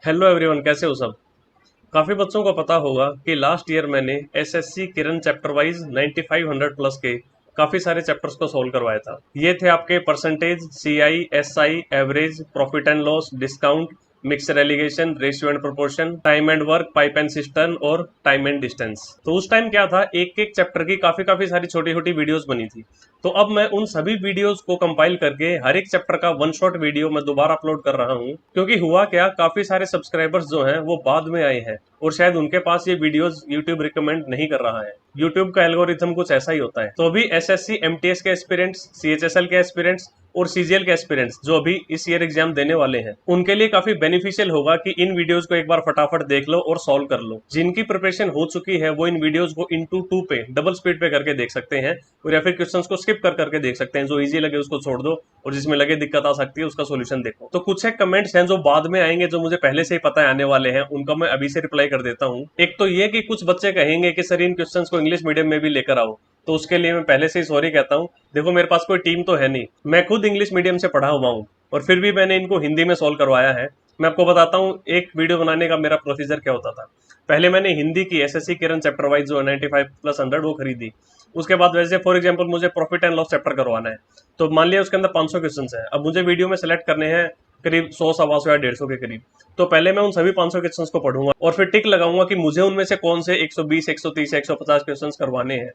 Hello everyone, कैसे हो सब। काफ़ी बच्चों को पता होगा कि लास्ट ईयर मैंने एसएससी किरण चैप्टर वाइज 9500 प्लस के काफ़ी सारे चैप्टर्स को सोल्व करवाया था। ये थे आपके percentage, CI, SI, average, profit and loss, discount, mixture alligation, ratio and proportion, time and work, pipe and cistern और टाइम एंड डिस्टेंस। तो उस टाइम क्या था, एक एक चैप्टर की काफ़ी काफ़ी सारी छोटी छोटी वीडियोस बनी थी। तो अब मैं उन सभी वीडियोस को कंपाइल करके हर एक चैप्टर का वन शॉट वीडियो मैं दोबारा अपलोड कर रहा हूँ। क्योंकि हुआ क्या, काफ़ी सारे सब्सक्राइबर्स जो हैं वो बाद में आए हैं और शायद उनके पास ये वीडियोस YouTube रिकमेंड नहीं कर रहा है। YouTube का एल्गोरिथम कुछ ऐसा ही होता है। तो अभी एसएससी एमटीएस के एस्पिरेंट्स, सीएचएसएल के एस्पिरेंट्स और सीजीएल के एस्पिरेंट्स जो अभी इस ईयर एग्जाम देने वाले हैं, उनके लिए काफी बेनिफिशियल होगा कि इन वीडियोस को एक बार फटाफट देख लो और सॉल्व कर लो। जिनकी प्रिपरेशन हो चुकी है वो इन वीडियोस को इनटू 2 पे डबल स्पीड पे करके देख सकते हैं, और या फिर क्वेश्चंस को स्किप कर करके देख सकते हैं। जो इजी लगे उसको छोड़ दो और जिसमें लगे दिक्कत आ सकती है उसका सोल्यूशन देखो। तो कुछ एक कमेंट्स हैं जो बाद में आएंगे, जो मुझे पहले से ही पता है आने वाले हैं, उनका मैं अभी से रिप्लाई कर देता हूँ। एक तो ये कि कुछ बच्चे कहेंगे कि सर इन क्वेश्चंस को इंग्लिश मीडियम में भी लेकर आओ, तो उसके लिए मैं पहले से ही सॉरी कहता हूँ। देखो, मेरे पास कोई टीम तो है नहीं, मैं खुद इंग्लिश मीडियम से पढ़ा हुआ हूँ और फिर भी मैंने इनको हिंदी में सॉल्व करवाया है। मैं आपको बताता हूँ एक वीडियो बनाने का मेरा प्रोसीजर क्या होता था। पहले मैंने हिंदी की एसएससी किरण चैप्टर वाइज जो 95+100 वो खरीदी। उसके बाद वैसे फॉर एग्जांपल मुझे प्रॉफिट एंड लॉस चैप्टर करवाना है, तो मान लिया उसके अंदर 500 क्वेश्चन है। अब मुझे वीडियो में सेलेक्ट करने हैं करीब 100, 125 या 150 के करीब। तो पहले मैं उन सभी 500 क्वेश्चंस को पढ़ूंगा और फिर टिक लगाऊंगा कि मुझे उनमें से कौन से 120, 130, 150 क्वेश्चंस करवाने हैं।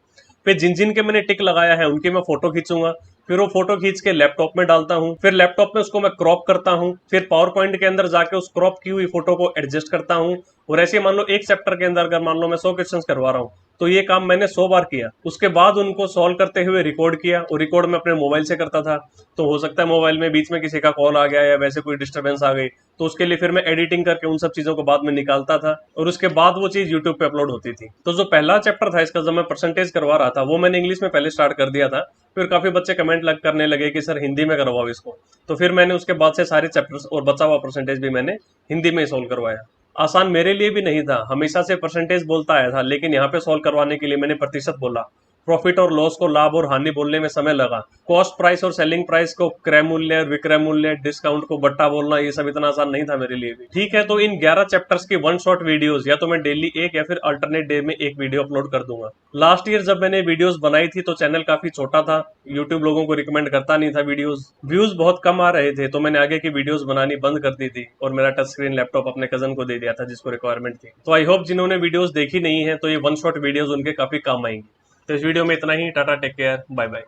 फिर जिन जिन के मैंने टिक लगाया है उनकी मैं फोटो खींचूंगा, फिर वो फोटो खींच के लैपटॉप में डालता हूँ, फिर लैपटॉप में उसको मैं क्रॉप करता हूँ, फिर पावर पॉइंट के अंदर जाके उस क्रॉप की हुई फोटो को एडजस्ट करता हूँ। और ऐसे मान लो एक चैप्टर के अंदर अगर मान लो मैं 100 क्वेश्चन करवा रहा हूँ, तो ये काम मैंने 100 बार किया। उसके बाद उनको सॉल्व करते हुए रिकॉर्ड किया, और रिकॉर्ड में अपने मोबाइल से करता था। तो हो सकता है मोबाइल में बीच में किसी का कॉल आ गया या वैसे कोई डिस्टर्बेंस आ गई, तो उसके लिए फिर मैं एडिटिंग करके उन सब चीजों को बाद में निकालता था, और उसके बाद वो चीज यूट्यूब पे अपलोड होती थी। तो जो पहला चैप्टर था इसका, जब मैं परसेंटेज करवा रहा था, वो मैंने इंग्लिश में पहले स्टार्ट कर दिया था। फिर काफी बच्चे कमेंट करने लगे कि सर हिंदी में करवाओ इसको, तो फिर मैंने उसके बाद से सारे चैप्टर्स और बचा हुआ परसेंटेज भी मैंने हिंदी में सोल्व करवाया। आसान मेरे लिए भी नहीं था, हमेशा से परसेंटेज बोलता आया था, लेकिन यहाँ पे सोल्व करवाने के लिए मैंने प्रतिशत बोला। प्रॉफिट और लॉस को लाभ और हानि बोलने में समय लगा। कॉस्ट प्राइस और सेलिंग प्राइस को क्रय मूल्य और विक्रय मूल्य, डिस्काउंट को बट्टा बोलना, ये सब इतना आसान नहीं था मेरे लिए भी। ठीक है, तो इन 11 चैप्टर्स की वन शॉट वीडियोस या तो मैं डेली एक या फिर अल्टरनेट डे में एक वीडियो अपलोड कर दूंगा। लास्ट ईयर जब मैंने वीडियोस बनाई थी तो चैनल काफी छोटा था, यूट्यूब लोगों को रिकमेंड करता नहीं था वीडियोस, व्यूज बहुत कम आ रहे थे, तो मैंने आगे की वीडियोस बनानी बंद कर दी थी और मेरा टच स्क्रीन लैपटॉप अपने कजन को दे दिया था जिसको रिक्वायरमेंट थी। तो आई होप जिन्होंने वीडियोस देखी नहीं है तो ये वन शॉट वीडियोस उनके काफी काम आएंगी। तो इस वीडियो में इतना ही। Tata, take care, bye bye.